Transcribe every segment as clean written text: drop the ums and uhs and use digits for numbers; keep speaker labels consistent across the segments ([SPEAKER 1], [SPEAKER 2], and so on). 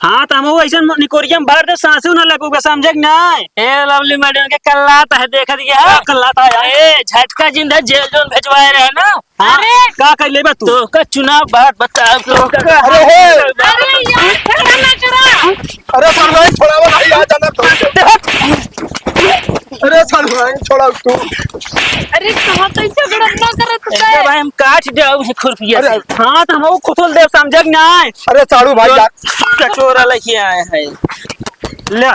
[SPEAKER 1] हाँ तो हम ऐसा निकोरियम भर दे सांसू ना लगूगा समझे कि नहीं।
[SPEAKER 2] ए लवली मैडम के कल्लाता है देखा दिया
[SPEAKER 1] कल्लाता है
[SPEAKER 2] ए झटका जिंदा जेल जोन भेजवाए रहे ना।
[SPEAKER 1] हाँ
[SPEAKER 3] अरे
[SPEAKER 1] का कर लेबे तू
[SPEAKER 2] तो का चुनाव बात बता
[SPEAKER 1] अरे हे
[SPEAKER 3] अरे यार झगड़ा ना करा।
[SPEAKER 4] अरे सालू छोड़ावा भाई आ जाना तो अरे सालू छोड़ा तू
[SPEAKER 3] अरे कहाँ तो झगड़ा ना करे तो
[SPEAKER 2] ए भाई हम काट जाओ खुरपिया
[SPEAKER 4] अरे
[SPEAKER 2] से।
[SPEAKER 1] हाँ तो हम खुद देव समझे कि नहीं।
[SPEAKER 4] अरे सालू भाई यार
[SPEAKER 2] कटोरा लेके आए हैं।
[SPEAKER 1] ले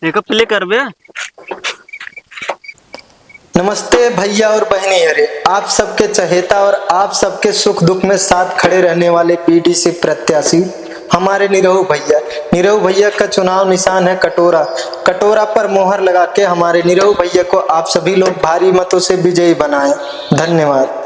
[SPEAKER 1] एक प्ले करबे।
[SPEAKER 4] नमस्ते भैया और बहनी अरे आप सबके चहेता और आप सबके सुख दुख में साथ खड़े रहने वाले पीडीसी प्रत्याशी हमारे निरहु भैया का चुनाव निशान है कटोरा। कटोरा पर मोहर लगा के हमारे निरहु भैया को आप सभी लोग भारी मतों से विजयी बनाएं। धन्यवाद।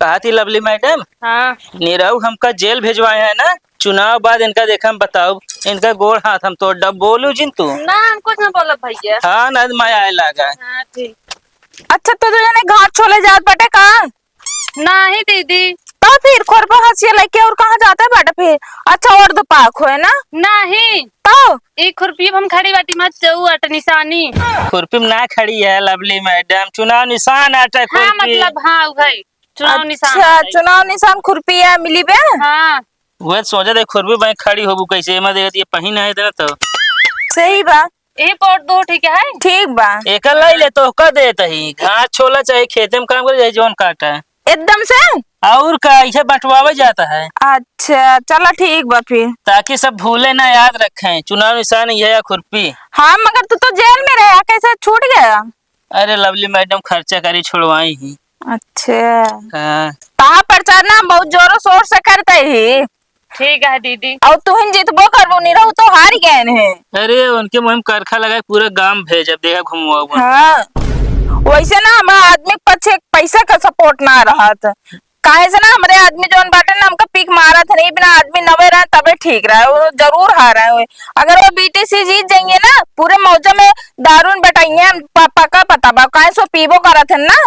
[SPEAKER 2] कहा थी लवली मैडम
[SPEAKER 3] हाँ
[SPEAKER 2] नीरव हमका जेल भेजवाए हैं ना। चुनाव बाद इनका देखा हम बताओ इनका गोड़ हाथ हम तो डब बोलू जिन तू।
[SPEAKER 3] ना हम कुछ ना बोला भैया।
[SPEAKER 2] हाँ ना माया आए लगा।
[SPEAKER 3] हाँ ठीक।
[SPEAKER 5] अच्छा तो तुझे घाट छोले जात बटे कहाँ?
[SPEAKER 3] नहीं दीदी
[SPEAKER 5] तो फिर खोरपा हंसिया लेके और कहाँ जाता है बेटा फिर? अच्छा और दो पाक हो है ना
[SPEAKER 3] नहीं
[SPEAKER 5] तो
[SPEAKER 3] एक खुरपी हम खड़ी बाटी मत जाऊ अट निशानी।
[SPEAKER 2] खुरपी में ना खड़ी है लवली मैडम चुनाव निशान आटा
[SPEAKER 3] हाँ
[SPEAKER 2] खुरपी।
[SPEAKER 3] मतलब हाँ भाई चुनाव निशान
[SPEAKER 5] अच्छा
[SPEAKER 3] है।
[SPEAKER 5] चुनाव निशान खुरपी है मिली बे।
[SPEAKER 3] हाँ
[SPEAKER 2] वह सोचा थे खुरपी भाई खड़ी होबू कैसे मैं देखती ये पहिन है ना तो
[SPEAKER 5] सही बा
[SPEAKER 3] ये पोट दो ठीक है।
[SPEAKER 5] ठीक बा
[SPEAKER 2] एक लाई ले तो का देता ही घास छोला चाहे खेते में काम करे चाहे जोन काटा है
[SPEAKER 5] एकदम से।
[SPEAKER 2] और का ऐसे बंटवावे जाता है
[SPEAKER 5] अच्छा चलो ठीक बा फिर।
[SPEAKER 2] ताकि सब भूले ना याद रखें चुनाव निशान यह है खुरपी।
[SPEAKER 5] हाँ मगर तू तो जेल में रहा कैसे छूट गया?
[SPEAKER 2] अरे लवली मैडम खर्चा करी छुड़वाई ही।
[SPEAKER 5] अच्छा
[SPEAKER 2] हाँ
[SPEAKER 5] कहा प्रचार ना बहुत जोरों शोर से करते ही
[SPEAKER 3] ठीक है दीदी।
[SPEAKER 5] और तू ही जीतबो करबो नहीं रहू तो हार गए है।
[SPEAKER 2] अरे उनके मुहिम करखा लगाए पूरा गांव भेज अब देखा घुमवा।
[SPEAKER 5] हाँ वैसे ना हमारा आदमी के पीछे पैसा का सपोर्ट ना रहा था काहे से ना हमारे आदमी जोन बाटे ना हमका पीक मारा था नहीं बिना आदमी नवे रहे तबे ठीक रहा वो जरूर हारा है। अगर वो बीटीसी जीत जाएंगे ना पूरे मौजा में दारून बटाइए पक्का पता बा काहे सो पीबो करा थे ना।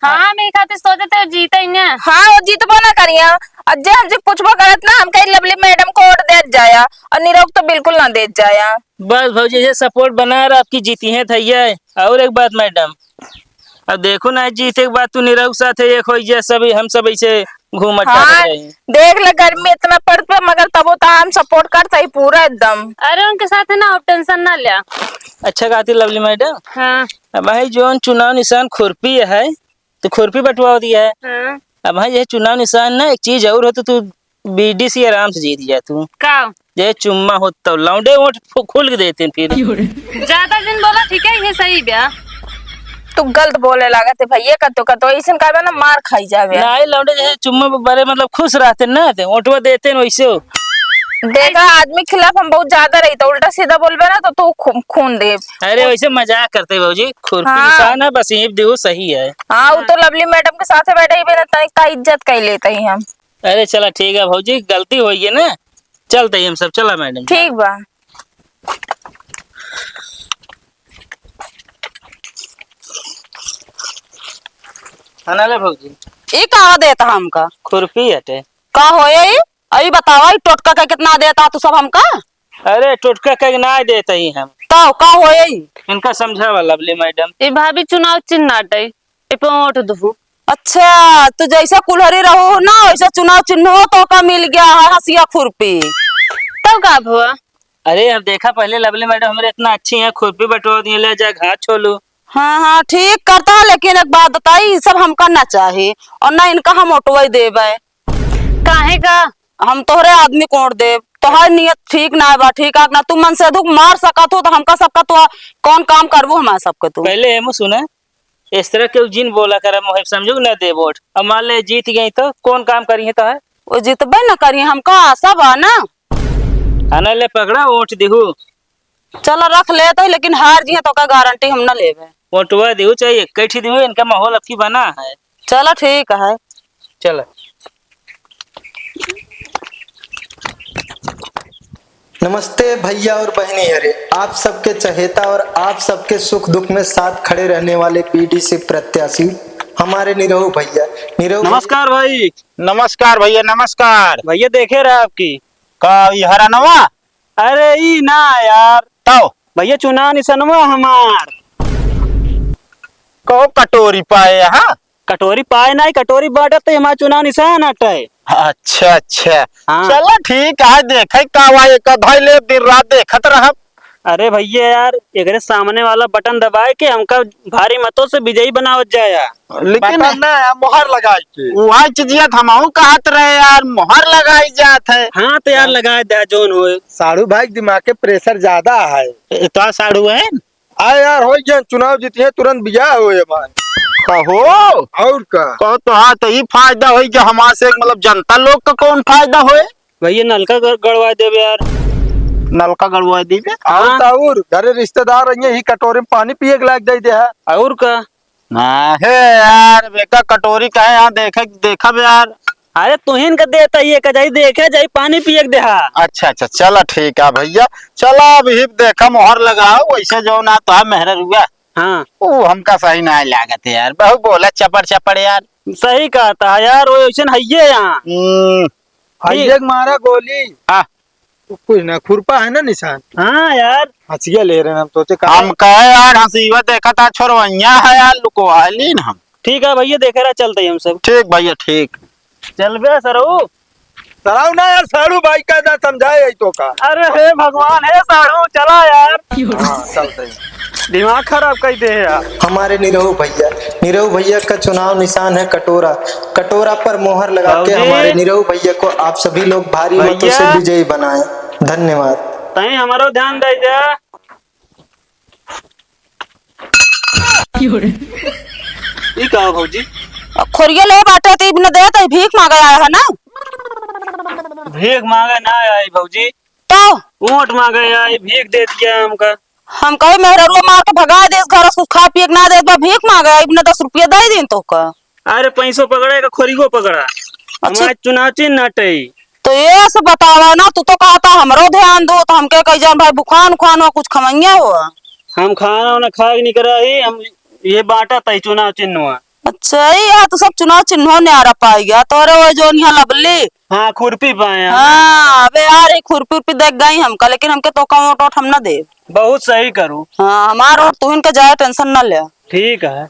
[SPEAKER 3] हाँ मैं खाते सोचे थे जीते ही।
[SPEAKER 5] हाँ वो जीतबो ना करिया अजय हमसे पूछबो करत ना हम कहीं लवली मैडम को वोट दे जाया और निरोग तो बिल्कुल ना दे जाया।
[SPEAKER 2] बस भौजी ये सपोर्ट बना रहा आपकी जीती है थैया। और एक बात मैडम अब देखो ना जीते के बाद तू निरव साथ एक हो सभी हम सब ऐसे घूमट
[SPEAKER 5] हाँ देख ले गर्मी इतना पड़ता मगर तब तो हम सपोर्ट करता ही पूरा एकदम।
[SPEAKER 3] अरे उनके साथ है ना आप टेंशन ना लिया।
[SPEAKER 2] अच्छा कहती लवली मैडम।
[SPEAKER 3] हाँ
[SPEAKER 2] अब भाई जो चुनाव निशान खुरपी है तो खुरपी बंटवा दिया है।
[SPEAKER 3] हाँ
[SPEAKER 2] अब भाई ये चुनाव निशान ना एक चीज और हो तो तू बीडीसी आराम से जीत जाए तू।
[SPEAKER 3] का
[SPEAKER 2] ये चुम्मा हो तो लौंडे वोट खुल के देते हैं फिर।
[SPEAKER 3] ज्यादा दिन बोला ठीक है ये सही ब्याह।
[SPEAKER 5] तू गलत बोले लागत है भैया का तो ऐसे कहबे ना मार खाई जावे।
[SPEAKER 2] ना लौंडे जैसे चुम्मा बड़े मतलब खुश रहते ना थे वोटवा देते हैं वैसे हो।
[SPEAKER 5] देखा आदमी के खिलाफ हम बहुत ज्यादा रही तो उल्टा सीधा बोलबे ना तो तू खून दे।
[SPEAKER 2] अरे वैसे मजाक करते भाजी खुरपी
[SPEAKER 5] हाँ।
[SPEAKER 2] निशान है बस ये देखो सही है।
[SPEAKER 5] हाँ वो तो लवली मैडम के साथ बैठे ही बिना का इज्जत कर लेते ही हम।
[SPEAKER 2] अरे चला ठीक है भाजी गलती हुई है ना चलते ही हम सब चला मैडम।
[SPEAKER 5] ठीक बा
[SPEAKER 2] खाना ले भाजी
[SPEAKER 6] ये कहा देता हमका
[SPEAKER 2] खुरपी हटे
[SPEAKER 6] का होए ये अभी बतावा ये टोटका का कितना देता तू सब हमका
[SPEAKER 2] अरे टोटका का ना देते ही हम
[SPEAKER 6] तो का होए ये
[SPEAKER 2] इनका समझावा लवली मैडम।
[SPEAKER 3] ये भाभी चुनाव चिन्ह नाटे ये पे वोट दू।
[SPEAKER 6] अच्छा तू जैसा कुल्हरी रहो ना वैसा चुनाव चिन्ह हो तो का मिल गया है हंसिया खुरपी।
[SPEAKER 3] तब का हुआ?
[SPEAKER 2] अरे हम देखा पहले लवली मैडम हमारे इतना अच्छी है खुरपी बटवा दिए ले जा घास छोलू।
[SPEAKER 6] हाँ हाँ ठीक करता है लेकिन एक बात बताई ये सब हमका ना चाहिए और ना इनका हम ऑटोवई देवे।
[SPEAKER 3] काहे का?
[SPEAKER 6] हम तोहरे आदमी कोट दे तोहर नियत ठीक ना बा ठीक है ना तू मन से अधिक मार सकत हो तो हमका सबका तो कौन काम करबो हमारे सबके तू।
[SPEAKER 2] पहले हम सुना इस तरह के जिन बोला कर मोहिब समझो ना दे वोट अब मान ले जीत गई तो कौन काम करी तो है
[SPEAKER 6] वो जितबे न करी हमका आशा बा ना।
[SPEAKER 2] आना ले पकड़ा वोट दिहू
[SPEAKER 6] चलो रख लेते है लेकिन हार जी तो का गारंटी हम न लेवे।
[SPEAKER 2] वोटवा दिहू चाहिए कैठी दिहू इनका माहौल अब की बना है।
[SPEAKER 6] चलो ठीक है।
[SPEAKER 2] चलो
[SPEAKER 4] नमस्ते भैया और बहनी अरे आप सबके चहेता और आप सबके सुख दुख में साथ खड़े रहने वाले पीडीसी प्रत्याशी हमारे निरहु भैया।
[SPEAKER 1] नमस्कार भाई।
[SPEAKER 7] नमस्कार भैया, नमस्कार।
[SPEAKER 1] भैया देखे रहे आपकी।
[SPEAKER 7] का ई हरा नवा
[SPEAKER 1] अरे ई ना यार,
[SPEAKER 7] तो
[SPEAKER 1] भैया चुनाव निशानवा हमार।
[SPEAKER 7] को कटोरी पाए हाँ।
[SPEAKER 1] कटोरी पाए नहीं, कटोरी बाटत तो हमारा चुनाव निशान हटे।
[SPEAKER 7] अच्छा अच्छा,
[SPEAKER 1] हाँ।
[SPEAKER 7] चलो ठीक है, देखे का एक धैले दिन रात देखत रह।
[SPEAKER 1] अरे भैया यार, एकरे सामने वाला बटन दबाए के हमका भारी मतों से विजयी बनावत जाया।
[SPEAKER 7] लेकिन
[SPEAKER 8] मोहर लगाई के
[SPEAKER 7] वहाँ चीजिया हम कहत रहे यार, मोहर लगाई जात है।
[SPEAKER 1] हाँ तो यार लगाए दे जोन होए।
[SPEAKER 8] साड़ू भाई दिमाग के प्रेशर ज्यादा है।
[SPEAKER 7] तो साड़ू है
[SPEAKER 8] आए यार हो गया, चुनाव जीतिए तुरंत बिया हुए
[SPEAKER 7] कहो
[SPEAKER 8] और का
[SPEAKER 7] कहो तो हाँ, तो ही फायदा हो कि हमारे से मतलब जनता लोग का कौन फायदा होए।
[SPEAKER 1] भैया नलका गड़वा देवे यार।
[SPEAKER 7] नलका गड़वा दीबे
[SPEAKER 8] और घरे रिश्तेदार रहिए ही कटोरे में पानी पिए के लायक दे है।
[SPEAKER 1] और का
[SPEAKER 7] ना है यार, बेका कटोरी का है यहाँ देखा यार।
[SPEAKER 1] अरे तुहिन का देता ये का जाई देखे जाई पानी पिए के देहा।
[SPEAKER 7] अच्छा अच्छा, चलो ठीक है भैया, चलो अभी देखा मोहर लगाओ। वैसे जो ना तो है मेहर रुआ।
[SPEAKER 1] हाँ
[SPEAKER 7] वो हमका सही ना लागत है यार, बहु बोला चपड़ चपड़ यार।
[SPEAKER 1] सही कहा था यार, वो ऐसा है यहाँ।
[SPEAKER 8] एक मारा गोली।
[SPEAKER 7] हाँ।
[SPEAKER 8] कुछ ना खुरपा है ना निशान।
[SPEAKER 1] हाँ यार
[SPEAKER 8] हंसिया ले रहे हैं हम, सोचे
[SPEAKER 7] हम कहे यार हंसीवा देखा था छोरवैया है यार, लुकवाली न हम।
[SPEAKER 1] ठीक है भैया, देखे रहा चलते ही हम सब।
[SPEAKER 7] ठीक भैया ठीक।
[SPEAKER 1] चल बे सरू।
[SPEAKER 8] सराव ना यार, साड़ू भाई का ना समझाए तो का।
[SPEAKER 1] अरे हे भगवान, हे सारू चला यार।
[SPEAKER 8] हाँ चलते हैं।
[SPEAKER 1] दिमाग खराब कर दे यार।
[SPEAKER 4] हमारे निरहु भैया का चुनाव निशान है कटोरा। कटोरा पर मोहर लगा के
[SPEAKER 1] भाऊजी।
[SPEAKER 4] हमारे निरहु भैया को आप सभी लोग भारी मतों से
[SPEAKER 1] भैया।
[SPEAKER 4] विजयी बनाएं। धन्यवाद।
[SPEAKER 1] तही हमारो ध्यान दे जा। ई कहो भौजी,
[SPEAKER 6] खोरिया ले बाटे तो इब्न दे तो भीख मांगे आया है ना।
[SPEAKER 1] भीख मांगे ना आई भौजी,
[SPEAKER 6] तो
[SPEAKER 1] ऊँट मांगे आई, भीख दे दिया हमका।
[SPEAKER 6] हम कहे मेहररुआ मार के भगा दे घर से, खा पिए के ना दे भीख मांगे इब्न 10 रुपया दे दिन तो का।
[SPEAKER 1] अरे पैसों पकड़े का खोरीगो पकड़ा। हमारे चुनाव चिन्ह नटे।
[SPEAKER 6] तो ये से बतावा ना, तू तो कहता हमरो ध्यान दो, तो हमके कही जान भाई बुखान खुआन हुआ कुछ खमैया हुआ।
[SPEAKER 1] हम खाना वाना खा के नहीं करा ही, हम ये बांटा था चुनाव चिन्ह हुआ।
[SPEAKER 6] अच्छा यहाँ तो सब चुनाव चिन्हों ने आ रहा पाई गया तो वो जो यहाँ लबली।
[SPEAKER 1] हाँ खुरपी पाए।
[SPEAKER 6] हाँ अबे यार एक खुरपी उर्पी देख गई हमका, लेकिन हमके तो कम हम ना दे।
[SPEAKER 1] बहुत सही करूँ।
[SPEAKER 6] हाँ हमारा और तू इनके जाए टेंशन न ले।
[SPEAKER 1] ठीक है,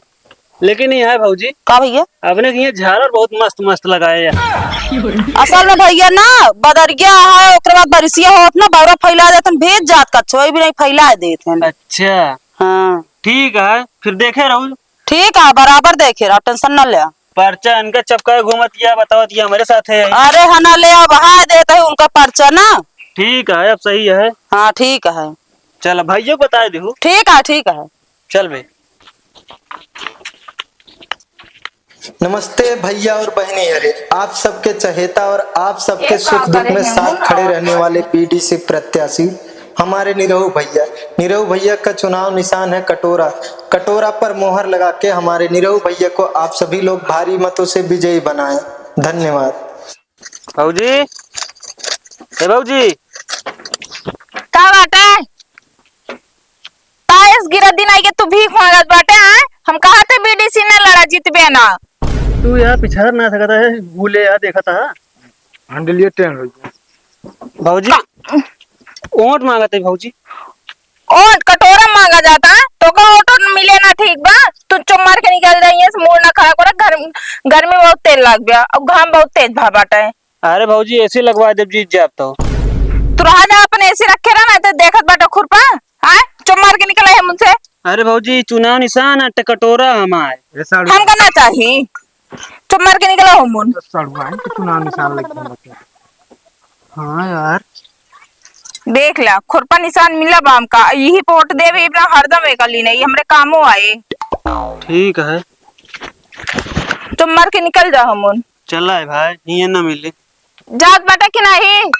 [SPEAKER 1] लेकिन ये है भौजी,
[SPEAKER 6] का भैया
[SPEAKER 1] अपने के ये झालर बहुत मस्त मस्त लगाए हैं।
[SPEAKER 6] असल में भैया ना बदरिया है, उसके बाद बरिसिया होत ना बौरा फैला देते भेज जात का छोई भी नहीं फैला देते।
[SPEAKER 1] अच्छा
[SPEAKER 6] हाँ
[SPEAKER 1] ठीक है, फिर देखे रहूँ।
[SPEAKER 6] ठीक है बराबर देखे रहा, टेंशन न ले।
[SPEAKER 1] पर्चा इनका चपका घूमतिया बतावतिया हमारे साथ है।
[SPEAKER 6] अरे है ना ले बहा देते है उनका पर्चा ना।
[SPEAKER 1] ठीक है, अब सही है।
[SPEAKER 6] हाँ ठीक है।
[SPEAKER 1] चल भाइयों को बता दू।
[SPEAKER 6] ठीक है ठीक है।
[SPEAKER 1] चल भाई।
[SPEAKER 4] नमस्ते भैया और बहनी अरे आप सबके चहेता और आप सबके सुख दुख में साथ खड़े रहने वाले पीडीसी प्रत्याशी हमारे निरहु भैया का चुनाव निशान है कटोरा। कटोरा पर मोहर लगा के हमारे निरहु भैया को आप सभी लोग भारी मतों से विजयी बनाएं। धन्यवाद।
[SPEAKER 1] भाऊजी, ए भाऊजी,
[SPEAKER 5] का बाटे ताइस गिरत दिन आई के तू भीख मांगत बाटे हैं। हम कहा थे बीडीसी ने लड़ा जीतबे ना।
[SPEAKER 1] तू यार पिछड़ ना सकता है, भूले यार देखा था।
[SPEAKER 8] हैंडलिए ट्रेन हो गया।
[SPEAKER 1] भाऊजी ओट मांगते भाऊजी।
[SPEAKER 5] ओट कटोरा मांगा जाता है तो का ओट मिले ना ठीक बा। तू चुप मार के निकल जाइए, मूड ना खड़ा करे। गर्मी बहुत तेज लग गया और घाम बहुत तेज भा बाटा है।
[SPEAKER 1] अरे भाऊजी ऐसे लगवा दे जीत जाब तो।
[SPEAKER 5] तू रहा जा अपन ऐसे रखे रहा ना तो देखत बाटा खुरपा। हां चुप मार के निकल है मुझसे।
[SPEAKER 1] अरे भाऊजी चुनाव निशान है कटोरा हमारे।
[SPEAKER 5] हम करना चाहिए, चुप मार के निकला हो मुन।
[SPEAKER 8] चुनाव निशान लग गया।
[SPEAKER 1] हाँ यार
[SPEAKER 5] देख ला खुरपा निशान मिला बाम का, यही पोट देवे अपना हरदम एकली नहीं हमरे कामों आए।
[SPEAKER 1] ठीक है,
[SPEAKER 5] तुम मर के निकल जाओ मुन।
[SPEAKER 1] चला है भाई, ये ना मिले
[SPEAKER 5] जात बाटा कि नहीं।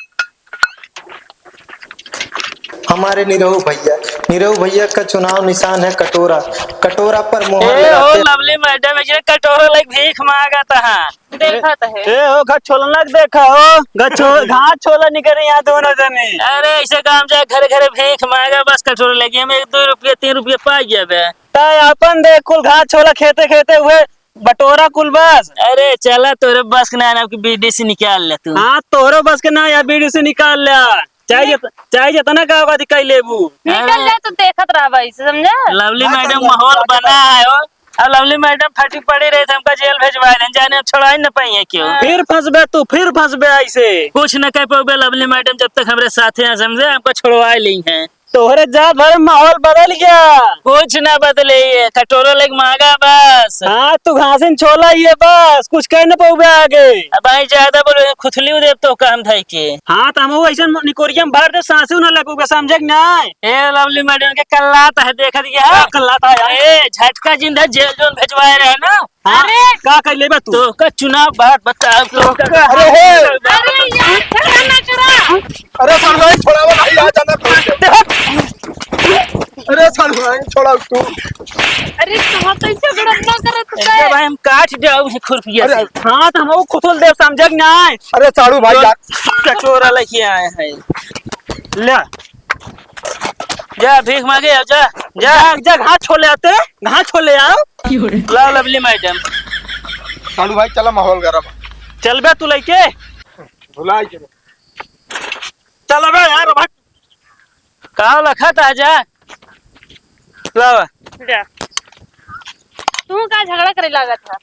[SPEAKER 4] हमारे निरहु भैया का चुनाव निशान है कटोरा। कटोरा पर मोहर लगा के
[SPEAKER 1] लवली मैडम कटोरा लाइक भीख मांगा था।
[SPEAKER 3] देखा तो है।
[SPEAKER 1] ए हो घाट छोलना देखा हो, घाट छोला निकले यहाँ दोनों जने। अरे ऐसे काम जाए घर घर भीख मांगा बस कटोरा लगी हमें 2 रुपया 3 रुपया पा गया बे। ताई अपन देख कुल घाट छोला खेते खेते हुए बटोरा कुल बस।
[SPEAKER 2] अरे चला तोरे बस के ना आपकी बीडी से निकाल ले तू।
[SPEAKER 1] हाँ तोहरो बस के ना या बीड़ी से निकाल लिया। चाहे जितना का होगा दिखाई लेबू।
[SPEAKER 3] निकल जाए तो देखत रहा भाई से, समझा?
[SPEAKER 2] लवली मैडम माहौल बना है वो। अब लवली मैडम फटी पड़ी रही थे, हमका जेल भेजवा दें, जाने छोड़ा ही न पाइए क्यों।
[SPEAKER 1] फिर फंसबे तू, फिर फंसबे ऐसे।
[SPEAKER 2] कुछ न कह पाओगे लवली मैडम जब तक हमारे साथ हैं, समझे? हमको छुड़वा ली हैं।
[SPEAKER 1] तोहरे जात भर में माहौल बदल गया।
[SPEAKER 2] कुछ ना बदले, ये कटोरो लेग मांगा बस।
[SPEAKER 1] हाँ तू घासिन छोला ये बस, कुछ कह न पाओगे आगे।
[SPEAKER 2] अब भाई ज्यादा बोलो, खुथली देव तो काम था के।
[SPEAKER 1] हाँ तो हम ऐसा निकोरिया में बाहर सांसे न लगूगा, समझे कि नहीं?
[SPEAKER 2] ए लवली मैडम के कल्लाता है, देखा दिया
[SPEAKER 1] कल्लाता है।
[SPEAKER 2] ए झटका जिंदा जेल जोन भेजवाए रहे ना।
[SPEAKER 1] अरे का कर लेबे तू?
[SPEAKER 2] तो का चुनाव बात बताओ तो।
[SPEAKER 8] अरे हे
[SPEAKER 3] अरे यार छोड़ा ना छोड़ा।
[SPEAKER 8] अरे सालू भाई छोड़ा वो भाई आ जाना। अरे सालू भाई छोड़ा तू।
[SPEAKER 3] अरे कहाँ तो इसे बड़ा ना करे तो
[SPEAKER 2] ए भाई हम काट जाओ खुरपिया से।
[SPEAKER 1] हाँ तो हम खुथुल देव, समझे कि नहीं?
[SPEAKER 8] अरे सालू भाई जा।
[SPEAKER 2] कटोरा लेके आए हैं।
[SPEAKER 1] ले
[SPEAKER 2] जा भीख मांगे आओ, जा जा
[SPEAKER 1] जा घास छोले आते, घास छोले आओ।
[SPEAKER 2] लाओ लवली मैडम।
[SPEAKER 8] सालू भाई चला माहौल गरम।
[SPEAKER 1] चल बे तू लेके,
[SPEAKER 8] भुला के
[SPEAKER 1] चल बे यार भाग।
[SPEAKER 2] कहाँ लखा था, जा लावा।
[SPEAKER 3] जा। तू का झगड़ा करे लगा था?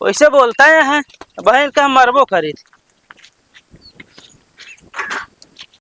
[SPEAKER 2] वैसे बोलता है बहन का मरबो करी थी।